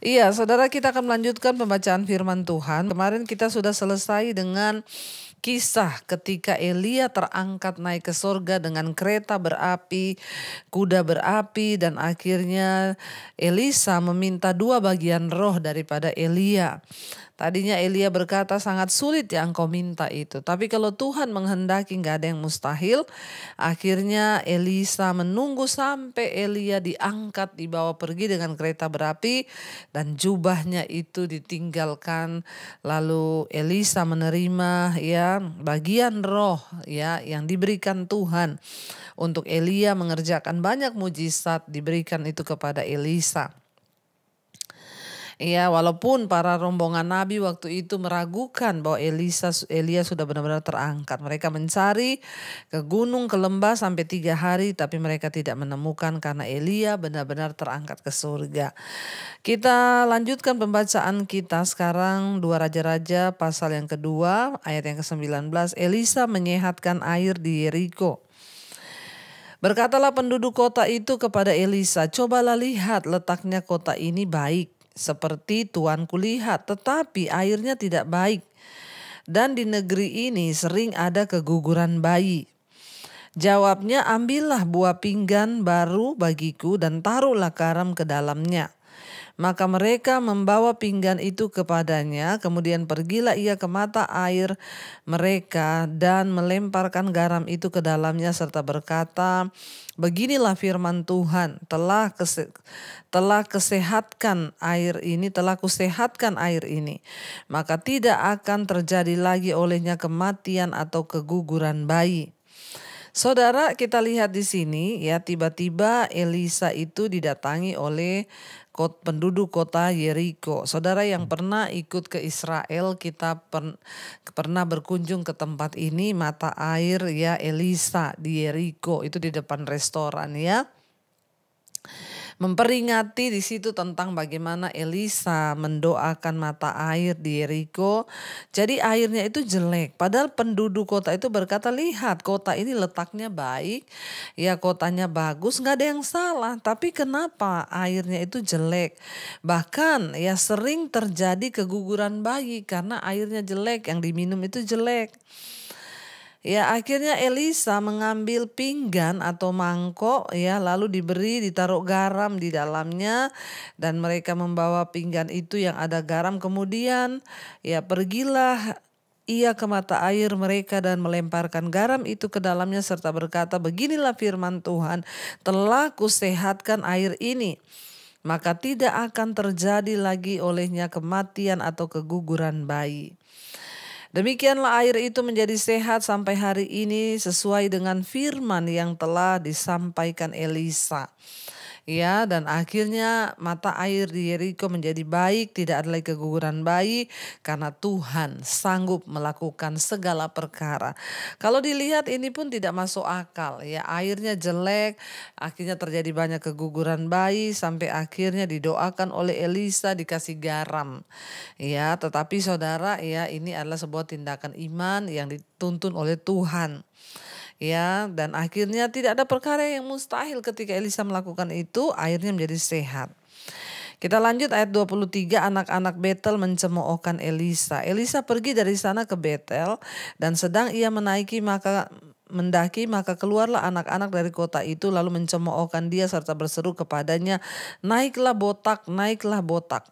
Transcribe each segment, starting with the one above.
Iya, saudara, kita akan melanjutkan pembacaan firman Tuhan. Kemarin kita sudah selesai dengan kisah ketika Elia terangkat naik ke surga dengan kereta berapi, kuda berapi, dan akhirnya Elisa meminta dua bagian roh daripada Elia. Tadinya Elia berkata, sangat sulit yang engkau minta itu. Tapi kalau Tuhan menghendaki, nggak ada yang mustahil. Akhirnya Elisa menunggu sampai Elia diangkat, dibawa pergi dengan kereta berapi, dan jubahnya itu ditinggalkan. Lalu Elisa menerima ya bagian roh ya yang diberikan Tuhan untuk Elia mengerjakan banyak mujizat, diberikan itu kepada Elisa. Ya, walaupun para rombongan nabi waktu itu meragukan bahwa Elia sudah benar-benar terangkat. Mereka mencari ke gunung, ke lembah sampai 3 hari, tapi mereka tidak menemukan karena Elia benar-benar terangkat ke surga. Kita lanjutkan pembacaan kita sekarang 2 Raja-Raja pasal yang kedua ayat yang ke-19. Elisa menyehatkan air di Yeriko. Berkatalah penduduk kota itu kepada Elisa, cobalah lihat, letaknya kota ini baik seperti tuanku lihat, tetapi airnya tidak baik. Dan di negeri ini sering ada keguguran bayi. Jawabnya, ambillah buah pinggan baru bagiku dan taruhlah garam ke dalamnya. Maka mereka membawa pinggan itu kepadanya, kemudian pergilah ia ke mata air mereka dan melemparkan garam itu ke dalamnya serta berkata, beginilah firman Tuhan, telah kusehatkan air ini, maka tidak akan terjadi lagi olehnya kematian atau keguguran bayi. Saudara, kita lihat di sini ya, tiba-tiba Elisa itu didatangi oleh penduduk kota Yeriko. Saudara yang pernah ikut ke Israel, kita pernah berkunjung ke tempat ini, mata air ya Elisa di Yeriko, itu di depan restoran ya. Memperingati di situ tentang bagaimana Elisa mendoakan mata air di Yeriko. Jadi airnya itu jelek. Padahal penduduk kota itu berkata, lihat kota ini letaknya baik, ya kotanya bagus, nggak ada yang salah. Tapi kenapa airnya itu jelek? Bahkan ya sering terjadi keguguran bayi karena airnya jelek, yang diminum itu jelek. Ya, akhirnya Elisa mengambil pinggan atau mangkok ya, lalu ditaruh garam di dalamnya, dan mereka membawa pinggan itu yang ada garam. Kemudian ya pergilah ia ke mata air mereka dan melemparkan garam itu ke dalamnya serta berkata, beginilah firman Tuhan, telah kusehatkan air ini, maka tidak akan terjadi lagi olehnya kematian atau keguguran bayi. Demikianlah air itu menjadi sehat sampai hari ini sesuai dengan firman yang telah disampaikan Elisa. Ya, dan akhirnya mata air di Yeriko menjadi baik, tidak ada lagi keguguran bayi karena Tuhan sanggup melakukan segala perkara. Kalau dilihat ini pun tidak masuk akal ya, airnya jelek, akhirnya terjadi banyak keguguran bayi sampai akhirnya didoakan oleh Elisa dikasih garam. Ya, tetapi saudara ya, ini adalah sebuah tindakan iman yang dituntun oleh Tuhan. Ya, dan akhirnya tidak ada perkara yang mustahil ketika Elisa melakukan itu, airnya menjadi sehat. Kita lanjut ayat 23, anak-anak Betel mencemoohkan Elisa. Elisa pergi dari sana ke Betel, dan sedang ia mendaki maka keluarlah anak-anak dari kota itu lalu mencemoohkan dia serta berseru kepadanya, naiklah botak, naiklah botak.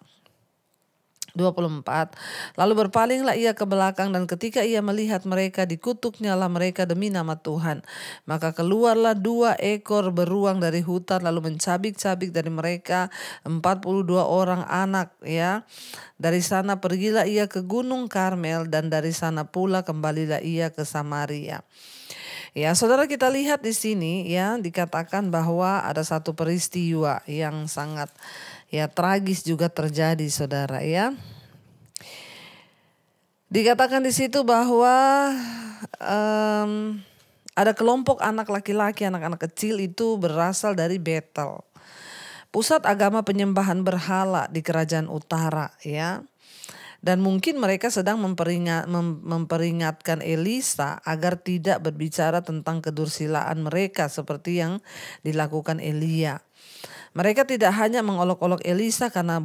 24. Lalu berpalinglah ia ke belakang, dan ketika ia melihat mereka, dikutuknyalah mereka demi nama Tuhan. Maka keluarlah 2 ekor beruang dari hutan lalu mencabik-cabik dari mereka 42 orang anak ya. Dari sana pergilah ia ke Gunung Karmel, dan dari sana pula kembalilah ia ke Samaria. Ya, saudara, kita lihat di sini ya, dikatakan bahwa ada satu peristiwa yang sangat ya tragis juga terjadi, saudara ya. Dikatakan di situ bahwa ada kelompok anak laki-laki, anak-anak kecil itu berasal dari Betel, pusat agama penyembahan berhala di kerajaan utara ya. Dan mungkin mereka sedang memperingatkan Elisa agar tidak berbicara tentang kedursilaan mereka seperti yang dilakukan Elia. Mereka tidak hanya mengolok-olok Elisa karena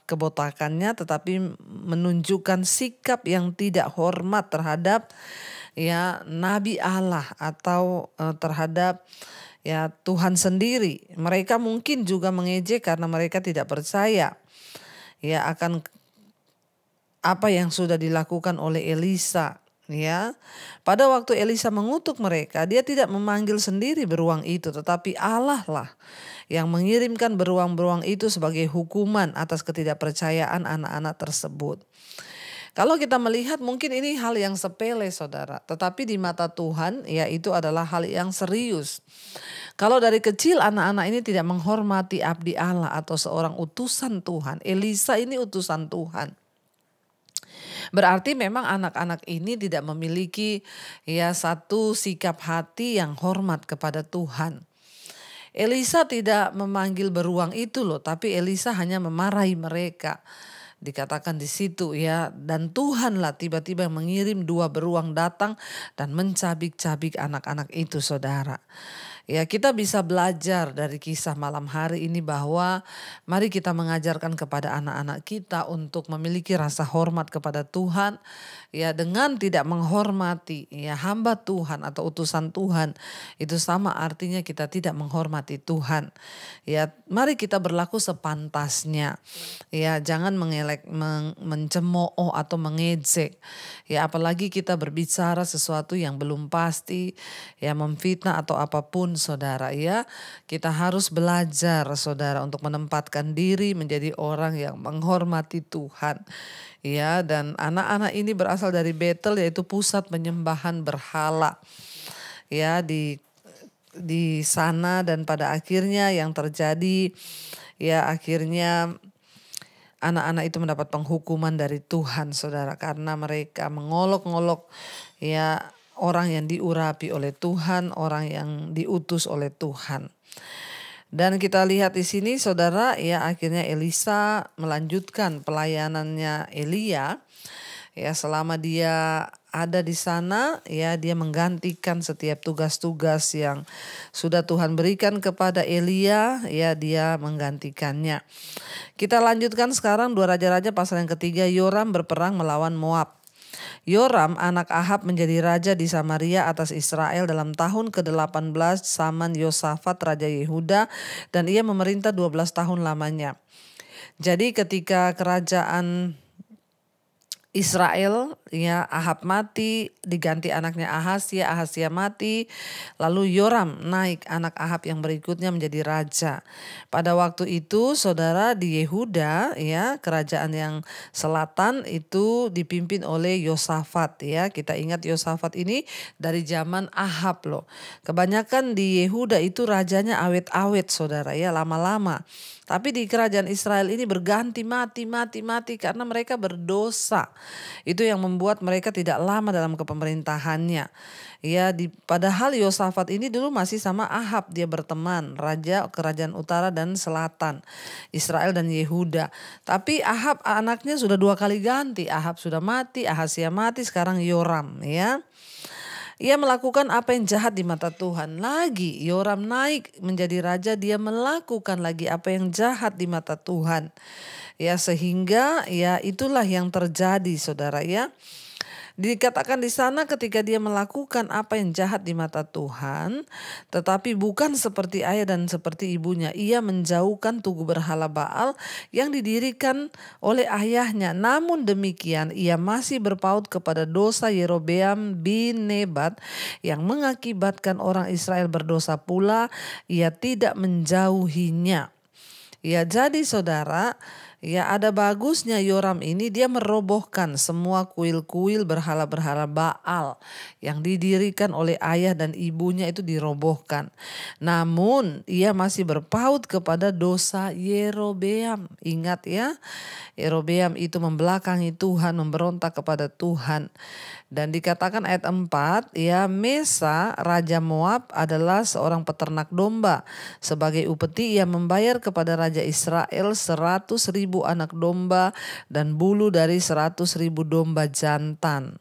kebotakannya, tetapi menunjukkan sikap yang tidak hormat terhadap ya nabi Allah atau terhadap ya Tuhan sendiri. Mereka mungkin juga mengejek karena mereka tidak percaya ya akan apa yang sudah dilakukan oleh Elisa. Ya, pada waktu Elisa mengutuk mereka, dia tidak memanggil sendiri beruang itu, tetapi Allah lah yang mengirimkan beruang-beruang itu sebagai hukuman atas ketidakpercayaan anak-anak tersebut. Kalau kita melihat mungkin ini hal yang sepele saudara, tetapi di mata Tuhan ya itu adalah hal yang serius. Kalau dari kecil anak-anak ini tidak menghormati abdi Allah atau seorang utusan Tuhan, Elisa ini utusan Tuhan. Berarti memang anak-anak ini tidak memiliki ya satu sikap hati yang hormat kepada Tuhan. Elisa tidak memanggil beruang itu loh, tapi Elisa hanya memarahi mereka. Dikatakan di situ ya, dan Tuhanlah tiba-tiba mengirim 2 beruang datang dan mencabik-cabik anak-anak itu saudara. Ya, kita bisa belajar dari kisah malam hari ini bahwa mari kita mengajarkan kepada anak-anak kita untuk memiliki rasa hormat kepada Tuhan. Ya, dengan tidak menghormati ya hamba Tuhan atau utusan Tuhan, itu sama artinya kita tidak menghormati Tuhan. Ya, mari kita berlaku sepantasnya. Ya, jangan mencemooh atau mengejek. Ya, apalagi kita berbicara sesuatu yang belum pasti, ya memfitnah atau apapun saudara ya. Kita harus belajar saudara untuk menempatkan diri menjadi orang yang menghormati Tuhan. Ya, dan anak-anak ini berasal dari Betel, yaitu pusat penyembahan berhala. Ya, di sana, dan pada akhirnya yang terjadi ya akhirnya anak-anak itu mendapat penghukuman dari Tuhan saudara, karena mereka mengolok-ngolok ya orang yang diurapi oleh Tuhan, orang yang diutus oleh Tuhan. Dan kita lihat di sini saudara ya akhirnya Elisa melanjutkan pelayanannya Elia. Ya, selama dia ada di sana ya dia menggantikan setiap tugas-tugas yang sudah Tuhan berikan kepada Elia, ya dia menggantikannya. Kita lanjutkan sekarang 2 Raja-Raja pasal yang ketiga. Yoram berperang melawan Moab. Yoram anak Ahab menjadi raja di Samaria atas Israel dalam tahun ke-18 zaman Yosafat raja Yehuda, dan ia memerintah 12 tahun lamanya. Jadi ketika kerajaan Israel ya Ahab mati, diganti anaknya Ahazia mati, lalu Yoram naik anak Ahab yang berikutnya menjadi raja. Pada waktu itu saudara di Yehuda ya kerajaan yang selatan itu dipimpin oleh Yosafat ya. Kita ingat Yosafat ini dari zaman Ahab loh. Kebanyakan di Yehuda itu rajanya awet-awet saudara ya, lama-lama. Tapi di kerajaan Israel ini berganti mati karena mereka berdosa. Itu yang membuat mereka tidak lama dalam kepemerintahannya. Ya, padahal Yosafat ini dulu masih sama Ahab, dia berteman, raja kerajaan utara dan selatan, Israel dan Yehuda. Tapi Ahab anaknya sudah 2 kali ganti. Ahab sudah mati, Ahazia mati, sekarang Yoram ya. Ia melakukan apa yang jahat di mata Tuhan. Lagi Yoram naik menjadi raja, dia melakukan lagi apa yang jahat di mata Tuhan. Ya, sehingga ya itulah yang terjadi saudara ya. Dikatakan di sana ketika dia melakukan apa yang jahat di mata Tuhan, tetapi bukan seperti ayah dan seperti ibunya. Ia menjauhkan tugu berhala Baal yang didirikan oleh ayahnya. Namun demikian ia masih berpaut kepada dosa Yerobeam bin Nebat yang mengakibatkan orang Israel berdosa pula. Ia tidak menjauhinya. Ya, jadi saudara, ya ada bagusnya Yoram ini, dia merobohkan semua kuil-kuil berhala-berhala Baal yang didirikan oleh ayah dan ibunya, itu dirobohkan. Namun ia masih berpaut kepada dosa Yerobeam. Ingat ya, Yerobeam itu membelakangi Tuhan, memberontak kepada Tuhan. Dan dikatakan ayat 4, ya Mesa raja Moab adalah seorang peternak domba. Sebagai upeti ia membayar kepada raja Israel 100.000 anak domba dan bulu dari 100.000 domba jantan.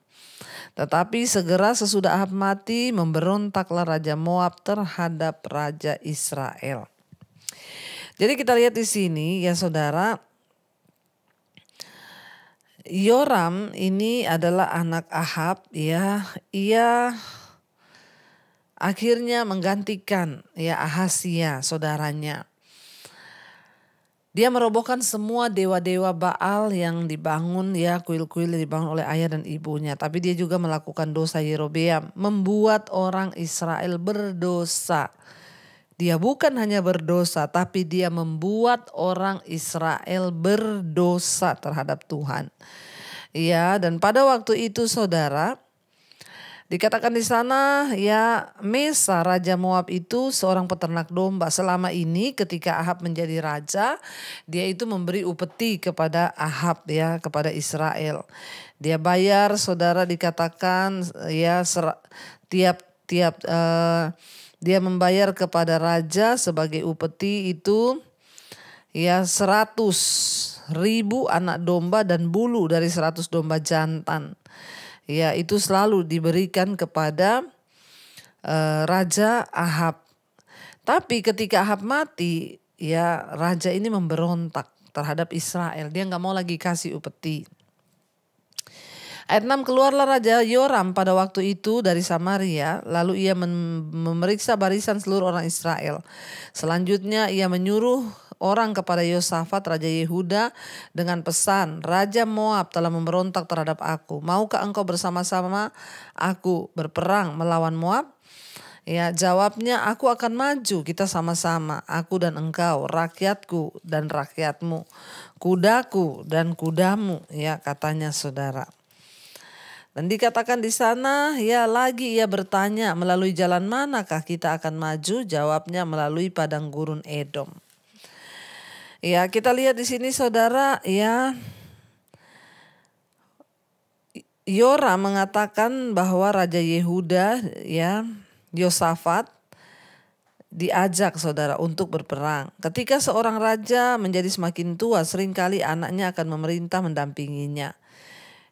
Tetapi segera sesudah Ahab mati, memberontaklah raja Moab terhadap raja Israel. Jadi kita lihat di sini ya saudara, Yoram ini adalah anak Ahab ya. Ia akhirnya menggantikan ya Ahazia saudaranya. Dia merobohkan semua dewa-dewa Baal yang dibangun ya, kuil-kuil yang dibangun oleh ayah dan ibunya. Tapi dia juga melakukan dosa Yerobeam, membuat orang Israel berdosa. Dia bukan hanya berdosa, tapi dia membuat orang Israel berdosa terhadap Tuhan. Ya, dan pada waktu itu saudara, dikatakan di sana ya, Mesa raja Moab itu seorang peternak domba. Selama ini ketika Ahab menjadi raja, dia itu memberi upeti kepada Ahab ya, kepada Israel. Dia bayar saudara, dikatakan ya dia membayar kepada raja sebagai upeti itu ya 100.000 anak domba dan bulu dari 100 domba jantan. Ya, itu selalu diberikan kepada Raja Ahab. Tapi ketika Ahab mati, ya raja ini memberontak terhadap Israel. Dia nggak mau lagi kasih upeti. Ayat 6, keluarlah Raja Yoram pada waktu itu dari Samaria, lalu ia memeriksa barisan seluruh orang Israel. Selanjutnya ia menyuruh orang kepada Yosafat Raja Yehuda dengan pesan, Raja Moab telah memberontak terhadap aku. Maukah engkau bersama-sama aku berperang melawan Moab? Ya, jawabnya, aku akan maju, kita sama-sama, aku dan engkau, rakyatku dan rakyatmu, kudaku dan kudamu, ya katanya saudara. Dan dikatakan di sana, ya lagi ia bertanya, melalui jalan manakah kita akan maju? Jawabnya, melalui padang gurun Edom. Ya, kita lihat di sini saudara, ya Yoram mengatakan bahwa Raja Yehuda, ya Yosafat diajak saudara untuk berperang. Ketika seorang raja menjadi semakin tua, seringkali anaknya akan memerintah mendampinginya.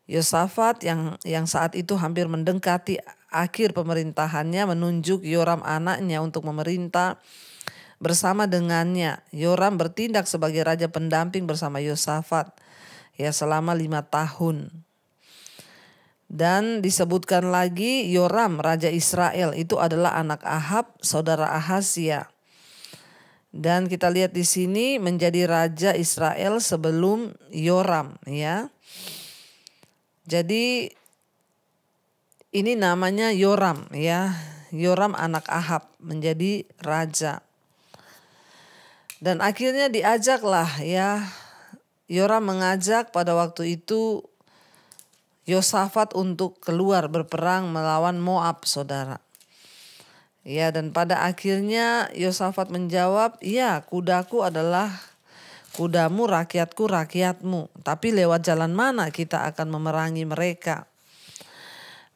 Yosafat yang saat itu hampir mendekati akhir pemerintahannya menunjuk Yoram anaknya untuk memerintah bersama dengannya. Yoram bertindak sebagai raja pendamping bersama Yosafat ya selama 5 tahun. Dan disebutkan lagi Yoram raja Israel itu adalah anak Ahab, saudara Ahazia. Dan kita lihat di sini menjadi raja Israel sebelum Yoram ya. Jadi ini namanya Yoram ya. Yoram anak Ahab menjadi raja. Dan akhirnya diajaklah ya. Yoram mengajak pada waktu itu Yosafat untuk keluar berperang melawan Moab saudara. Ya, dan pada akhirnya Yosafat menjawab, ya kudaku adalah kudamu, rakyatku rakyatmu. Tapi lewat jalan mana kita akan memerangi mereka?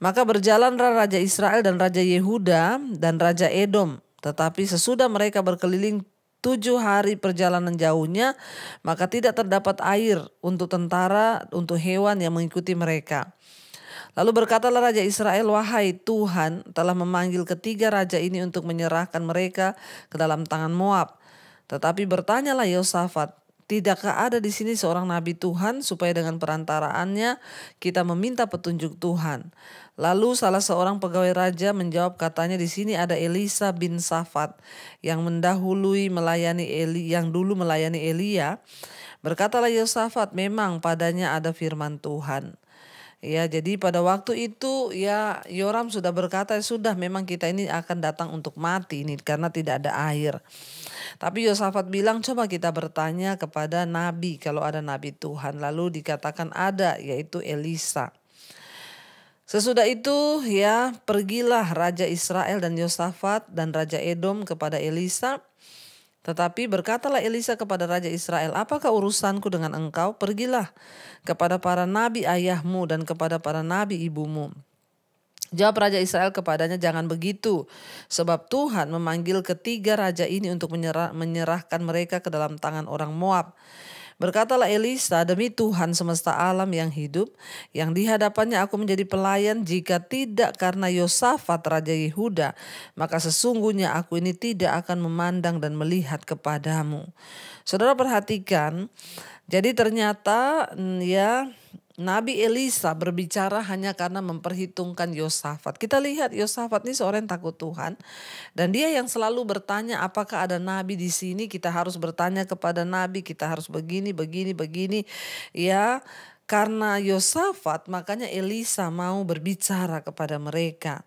Maka berjalanlah Raja Israel dan Raja Yehuda dan Raja Edom. Tetapi sesudah mereka berkeliling 7 hari perjalanan jauhnya, maka tidak terdapat air untuk tentara, untuk hewan yang mengikuti mereka. Lalu berkatalah Raja Israel, wahai Tuhan telah memanggil ketiga raja ini untuk menyerahkan mereka ke dalam tangan Moab. Tetapi bertanyalah Yosafat, tidakkah ada di sini seorang nabi Tuhan supaya dengan perantaraannya kita meminta petunjuk Tuhan? Lalu salah seorang pegawai raja menjawab, katanya di sini ada Elisa bin Safat yang dulu melayani Elia. Berkatalah Yosafat, memang padanya ada firman Tuhan. Ya, jadi pada waktu itu ya Yoram sudah berkata, sudah memang kita ini akan datang untuk mati ini karena tidak ada air. Tapi Yosafat bilang, coba kita bertanya kepada nabi kalau ada nabi Tuhan. Lalu dikatakan ada, yaitu Elisa. Sesudah itu ya pergilah Raja Israel dan Yosafat dan Raja Edom kepada Elisa. Tetapi berkatalah Elisa kepada Raja Israel, apakah urusanku dengan engkau? Pergilah kepada para nabi ayahmu dan kepada para nabi ibumu. Jawab Raja Israel kepadanya, jangan begitu, sebab Tuhan memanggil ketiga raja ini untuk menyerahkan mereka ke dalam tangan orang Moab. Berkatalah Elisa, demi Tuhan semesta alam yang hidup, yang di hadapannya aku menjadi pelayan, jika tidak karena Yosafat Raja Yehuda, maka sesungguhnya aku ini tidak akan memandang dan melihat kepadamu. Saudara perhatikan, jadi ternyata ya Nabi Elisa berbicara hanya karena memperhitungkan Yosafat. Kita lihat Yosafat ini seorang yang takut Tuhan. Dan dia yang selalu bertanya apakah ada nabi di sini. Kita harus bertanya kepada nabi, kita harus begini. Ya, karena Yosafat makanya Elisa mau berbicara kepada mereka.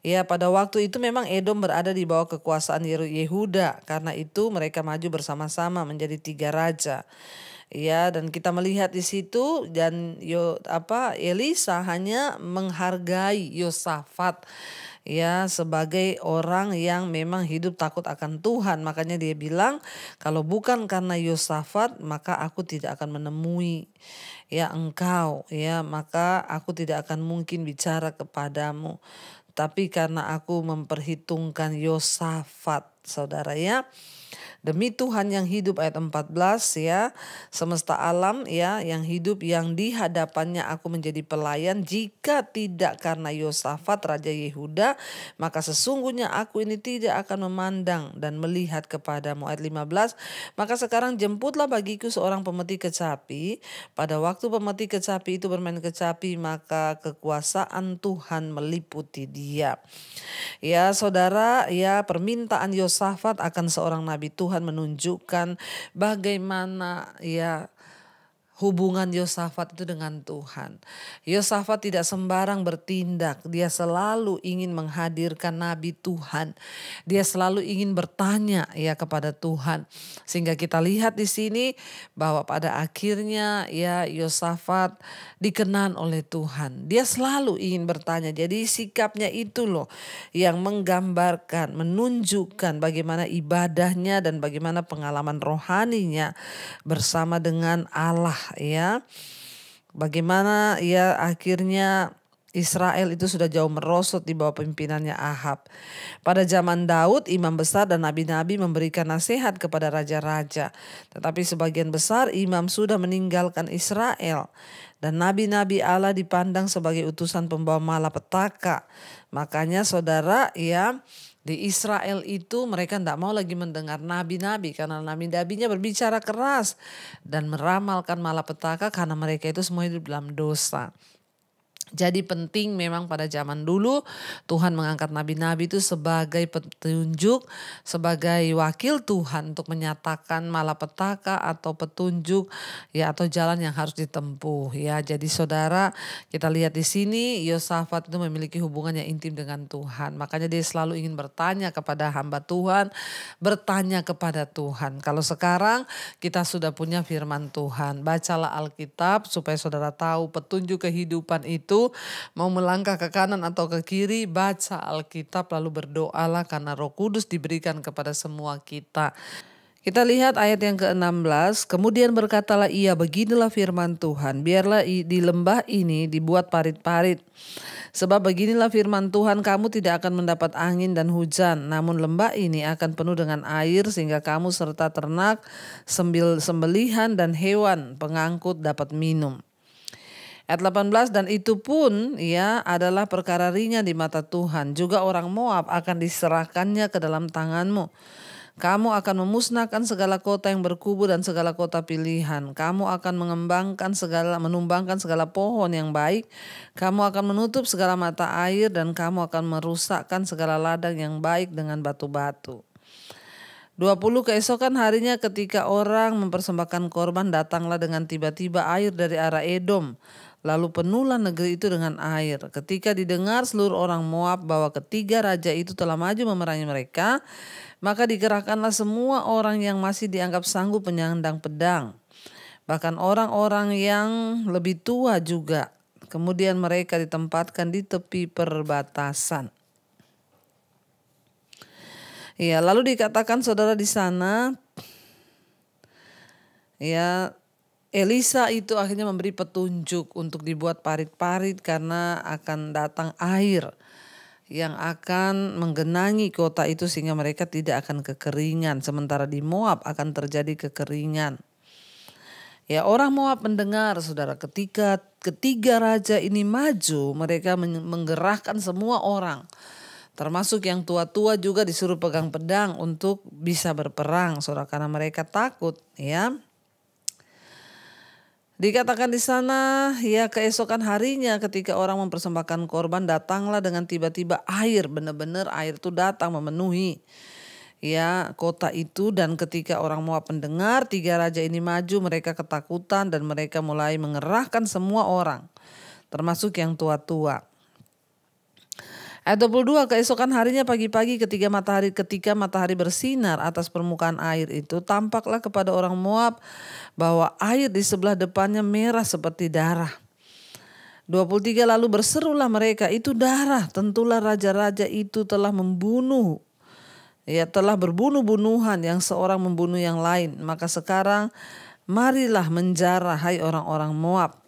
Ya, pada waktu itu memang Edom berada di bawah kekuasaan Yehuda. Karena itu mereka maju bersama-sama menjadi 3 raja. Ya, dan kita melihat di situ dan Elisa hanya menghargai Yosafat ya sebagai orang yang memang hidup takut akan Tuhan. Makanya dia bilang, kalau bukan karena Yosafat maka aku tidak akan menemui ya engkau, ya maka aku tidak akan mungkin bicara kepadamu. Tapi karena aku memperhitungkan Yosafat, saudara ya. Demi Tuhan yang hidup ayat 14 ya, semesta alam ya yang hidup, yang di hadapannya aku menjadi pelayan, jika tidak karena Yosafat Raja Yehuda, maka sesungguhnya aku ini tidak akan memandang dan melihat kepadamu. Ayat 15, maka sekarang jemputlah bagiku seorang pemetik kecapi. Pada waktu pemetik kecapi itu bermain kecapi, maka kekuasaan Tuhan meliputi dia. Ya saudara, ya permintaan Yosafat akan seorang nabi Tuhan menunjukkan bagaimana ya hubungan Yosafat itu dengan Tuhan. Yosafat tidak sembarang bertindak. Dia selalu ingin menghadirkan nabi Tuhan. Dia selalu ingin bertanya ya kepada Tuhan. Sehingga kita lihat di sini bahwa pada akhirnya ya Yosafat dikenan oleh Tuhan. Dia selalu ingin bertanya. Jadi sikapnya itu loh yang menggambarkan, menunjukkan bagaimana ibadahnya dan bagaimana pengalaman rohaninya bersama dengan Allah ya. Bagaimana ya akhirnya Israel itu sudah jauh merosot di bawah pimpinannya Ahab. Pada zaman Daud, imam besar dan nabi-nabi memberikan nasihat kepada raja-raja. Tetapi sebagian besar imam sudah meninggalkan Israel. Dan nabi-nabi Allah dipandang sebagai utusan pembawa malapetaka. Makanya saudara ya, di Israel itu mereka tidak mau lagi mendengar nabi-nabi karena nabi-nabinya berbicara keras dan meramalkan malapetaka karena mereka itu semua hidup dalam dosa. Jadi penting memang pada zaman dulu Tuhan mengangkat nabi-nabi itu sebagai petunjuk, sebagai wakil Tuhan untuk menyatakan malapetaka atau petunjuk ya atau jalan yang harus ditempuh ya. Jadi saudara, kita lihat di sini Yosafat itu memiliki hubungan yang intim dengan Tuhan. Makanya dia selalu ingin bertanya kepada hamba Tuhan, bertanya kepada Tuhan. Kalau sekarang kita sudah punya firman Tuhan, bacalah Alkitab supaya saudara tahu petunjuk kehidupan itu. Mau melangkah ke kanan atau ke kiri, baca Alkitab lalu berdoalah karena Roh Kudus diberikan kepada semua kita. Kita lihat ayat yang ke-16, kemudian berkatalah ia, beginilah firman Tuhan, biarlah di lembah ini dibuat parit-parit. Sebab beginilah firman Tuhan, kamu tidak akan mendapat angin dan hujan, namun lembah ini akan penuh dengan air sehingga kamu serta ternak, sembelihan dan hewan pengangkut dapat minum. Ayat 18, dan itu pun ya adalah perkara ringan di mata Tuhan. Juga orang Moab akan diserahkannya ke dalam tanganmu. Kamu akan memusnahkan segala kota yang berkubu dan segala kota pilihan. Kamu akan menumbangkan segala pohon yang baik. Kamu akan menutup segala mata air dan kamu akan merusakkan segala ladang yang baik dengan batu-batu. 20, keesokan harinya ketika orang mempersembahkan korban, datanglah dengan tiba-tiba air dari arah Edom. Lalu penuhlah negeri itu dengan air. Ketika didengar seluruh orang Moab bahwa ketiga raja itu telah maju memerangi mereka, maka dikerahkanlah semua orang yang masih dianggap sanggup menyandang pedang. Bahkan orang-orang yang lebih tua juga. Kemudian mereka ditempatkan di tepi perbatasan. Ya, lalu dikatakan saudara di sana, ya, Elisa itu akhirnya memberi petunjuk untuk dibuat parit-parit karena akan datang air yang akan menggenangi kota itu sehingga mereka tidak akan kekeringan. Sementara di Moab akan terjadi kekeringan. Ya, orang Moab mendengar, saudara, ketika ketiga raja ini maju, mereka menggerahkan semua orang. Termasuk yang tua-tua juga disuruh pegang pedang untuk bisa berperang, saudara, karena mereka takut, ya. Dikatakan di sana, ya keesokan harinya ketika orang mempersembahkan korban, datanglah dengan tiba-tiba air, benar-benar air itu datang memenuhi ya kota itu. Dan ketika orang Moab mendengar tiga raja ini maju, mereka ketakutan dan mereka mulai mengerahkan semua orang, termasuk yang tua-tua. Ayat 22, keesokan harinya pagi-pagi ketika matahari bersinar atas permukaan air itu, tampaklah kepada orang Moab bahwa air di sebelah depannya merah seperti darah. 23, lalu berserulah mereka, itu darah, tentulah raja-raja itu telah membunuh. Ya, telah berbunuh-bunuhan, yang seorang membunuh yang lain. Maka sekarang marilah menjarah, hai orang-orang Moab.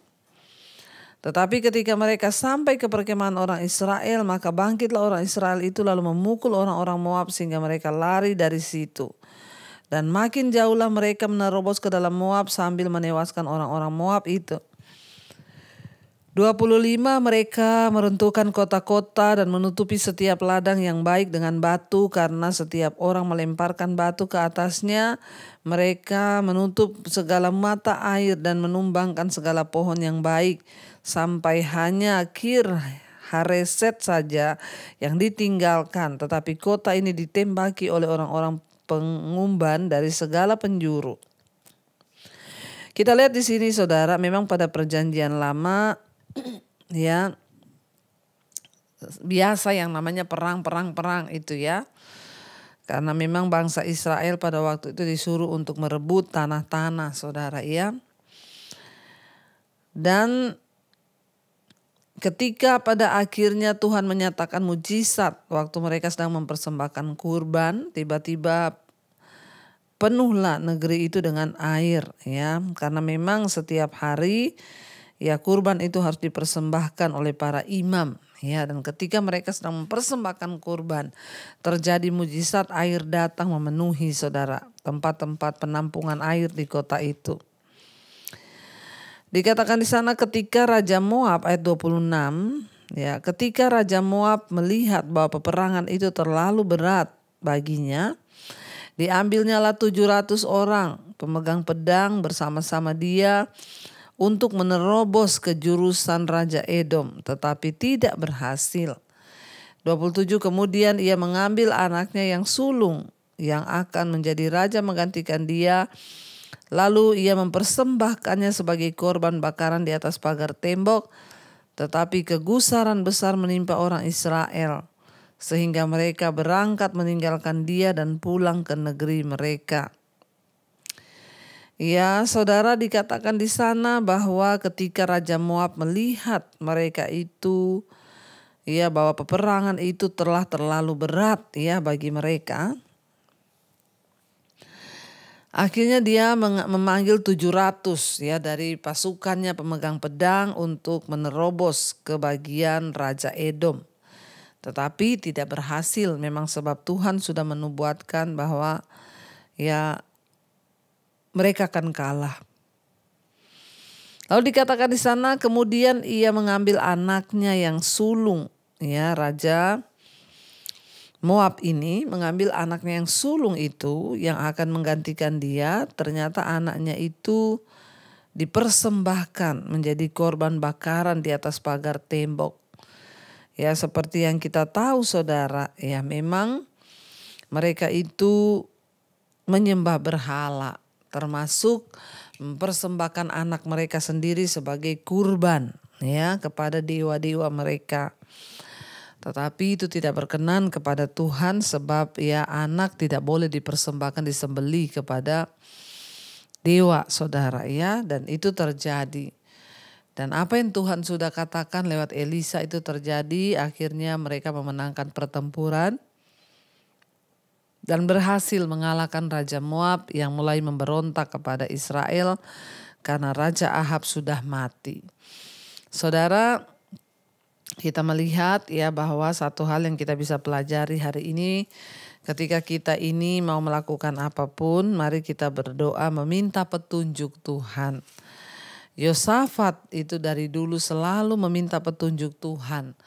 Tetapi ketika mereka sampai ke perkemahan orang Israel, maka bangkitlah orang Israel itu lalu memukul orang-orang Moab sehingga mereka lari dari situ. Dan makin jauhlah mereka menerobos ke dalam Moab sambil menewaskan orang-orang Moab itu. 25, mereka meruntuhkan kota-kota dan menutupi setiap ladang yang baik dengan batu, karena setiap orang melemparkan batu ke atasnya. Mereka menutup segala mata air dan menumbangkan segala pohon yang baik, sampai hanya Kir Hareset saja yang ditinggalkan. Tetapi kota ini ditembaki oleh orang-orang pengumban dari segala penjuru. Kita lihat di sini, saudara, memang pada perjanjian lama ya biasa yang namanya perang itu ya. Karena memang bangsa Israel pada waktu itu disuruh untuk merebut tanah-tanah, saudara, ya. Dan ketika pada akhirnya Tuhan menyatakan mujizat waktu mereka sedang mempersembahkan kurban, tiba-tiba penuhlah negeri itu dengan air, ya. Karena memang setiap hari ya kurban itu harus dipersembahkan oleh para imam, ya. Dan ketika mereka sedang mempersembahkan kurban, terjadi mujizat, air datang memenuhi, saudara, tempat-tempat penampungan air di kota itu. Dikatakan di sana ketika Raja Moab, ayat 26, ya, ketika Raja Moab melihat bahwa peperangan itu terlalu berat baginya, diambilnyalah 700 orang pemegang pedang bersama-sama dia untuk menerobos ke jurusan Raja Edom, tetapi tidak berhasil. 27, kemudian ia mengambil anaknya yang sulung yang akan menjadi raja menggantikan dia. Lalu ia mempersembahkannya sebagai korban bakaran di atas pagar tembok. Tetapi kegusaran besar menimpa orang Israel, sehingga mereka berangkat meninggalkan dia dan pulang ke negeri mereka. Ya, saudara, dikatakan di sana bahwa ketika Raja Moab melihat mereka itu, ya, bahwa peperangan itu telah terlalu berat, ya, bagi mereka. Akhirnya dia memanggil 700 ya dari pasukannya pemegang pedang untuk menerobos ke bagian Raja Edom. Tetapi tidak berhasil, memang sebab Tuhan sudah menubuatkan bahwa ya mereka akan kalah. Lalu dikatakan di sana kemudian ia mengambil anaknya yang sulung, ya, Raja Moab ini mengambil anaknya yang sulung itu yang akan menggantikan dia. Ternyata anaknya itu dipersembahkan menjadi korban bakaran di atas pagar tembok. Ya, seperti yang kita tahu, saudara, ya, memang mereka itu menyembah berhala, termasuk mempersembahkan anak mereka sendiri sebagai kurban, ya, kepada dewa-dewa mereka. Tetapi itu tidak berkenan kepada Tuhan, sebab ya anak tidak boleh dipersembahkan, disembelih kepada dewa, saudara, ya. Dan itu terjadi. Dan apa yang Tuhan sudah katakan lewat Elisa itu terjadi. Akhirnya mereka memenangkan pertempuran dan berhasil mengalahkan Raja Moab yang mulai memberontak kepada Israel karena Raja Ahab sudah mati. Saudara, kita melihat ya bahwa satu hal yang kita bisa pelajari hari ini, Ketika kita ini mau melakukan apapun, mari kita berdoa meminta petunjuk Tuhan. Yosafat itu dari dulu selalu meminta petunjuk Tuhan.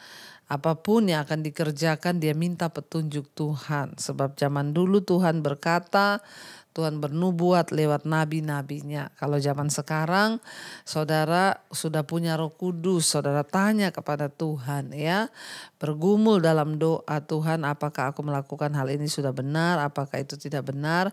Apapun yang akan dikerjakan dia minta petunjuk Tuhan. Sebab zaman dulu Tuhan berkata, Tuhan bernubuat lewat nabi-nabinya. Kalau zaman sekarang saudara sudah punya Roh Kudus, saudara tanya kepada Tuhan ya. Bergumul dalam doa, Tuhan apakah aku melakukan hal ini sudah benar, apakah itu tidak benar.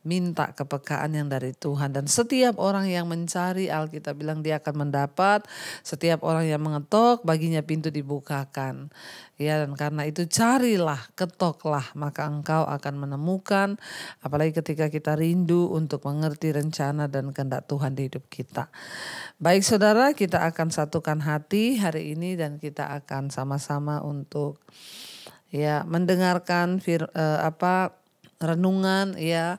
Minta kepekaan yang dari Tuhan. Dan setiap orang yang mencari, Alkitab bilang dia akan mendapat. Setiap orang yang mengetok baginya pintu dibukakan. Ya, dan karena itu carilah, ketoklah, maka engkau akan menemukan. Apalagi ketika kita rindu untuk mengerti rencana dan kehendak Tuhan di hidup kita. Baik saudara, kita akan satukan hati hari ini dan kita akan sama-sama untuk ya mendengarkan renungan ya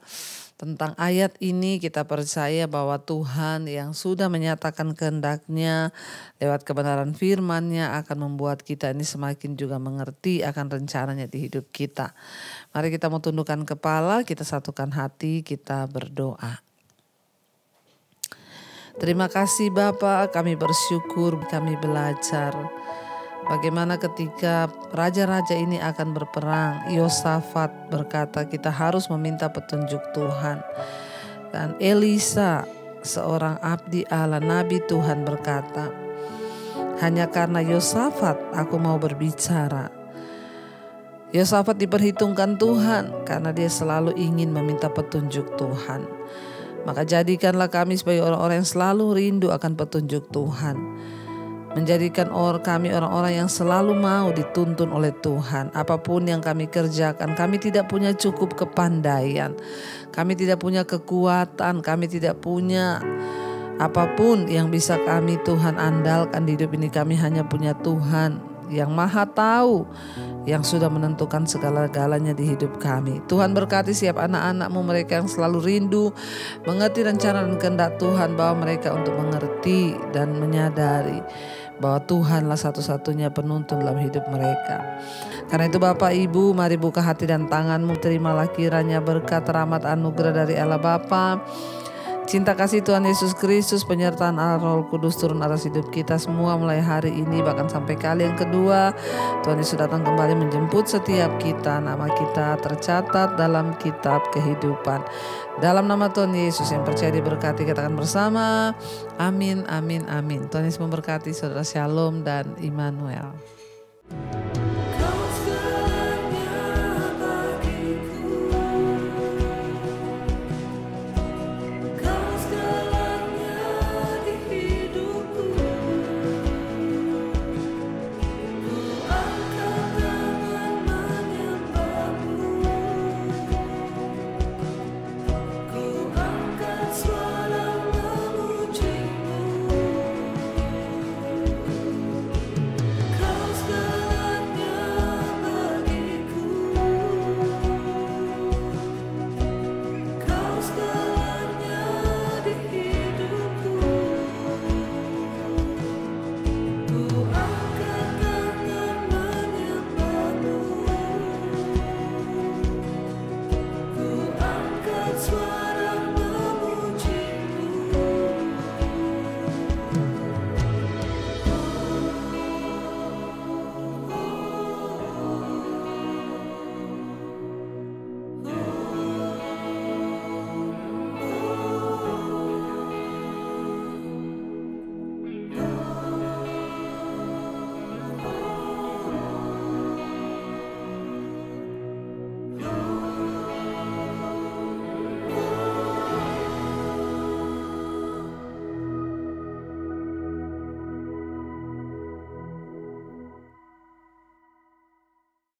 tentang ayat ini. Kita percaya bahwa Tuhan yang sudah menyatakan kehendak-Nya lewat kebenaran firman-Nya akan membuat kita ini semakin juga mengerti akan rencananya di hidup kita. Mari kita mau tundukkan kepala, kita satukan hati, kita berdoa. Terima kasih Bapa, kami bersyukur, kami belajar bagaimana ketika raja-raja ini akan berperang. Yosafat berkata kita harus meminta petunjuk Tuhan. Dan Elisa, seorang abdi Allah, nabi Tuhan berkata, hanya karena Yosafat aku mau berbicara. Yosafat diperhitungkan Tuhan karena dia selalu ingin meminta petunjuk Tuhan. Maka jadikanlah kami sebagai orang-orang yang selalu rindu akan petunjuk Tuhan. Menjadikan kami orang-orang yang selalu mau dituntun oleh Tuhan. Apapun yang kami kerjakan, kami tidak punya cukup kepandaian. Kami tidak punya kekuatan, kami tidak punya apapun yang bisa kami Tuhan andalkan di hidup ini. Kami hanya punya Tuhan yang maha tahu, yang sudah menentukan segala-galanya di hidup kami. Tuhan berkati setiap anak-anak-Mu, mereka yang selalu rindu mengerti rencana dan kehendak Tuhan, bahwa mereka untuk mengerti dan menyadari bahwa Tuhanlah satu-satunya penuntun dalam hidup mereka. Karena itu Bapak Ibu, mari buka hati dan tangan-Mu, terimalah kiranya berkat, rahmat, anugerah dari Allah Bapa, cinta kasih Tuhan Yesus Kristus, penyertaan Allah Roh Kudus turun atas hidup kita semua mulai hari ini bahkan sampai kali yang kedua. Tuhan Yesus datang kembali menjemput setiap kita. Nama kita tercatat dalam kitab kehidupan. Dalam nama Tuhan Yesus yang percaya diberkati, katakan bersama. Amin, amin, amin. Tuhan Yesus memberkati saudara. Shalom dan Immanuel.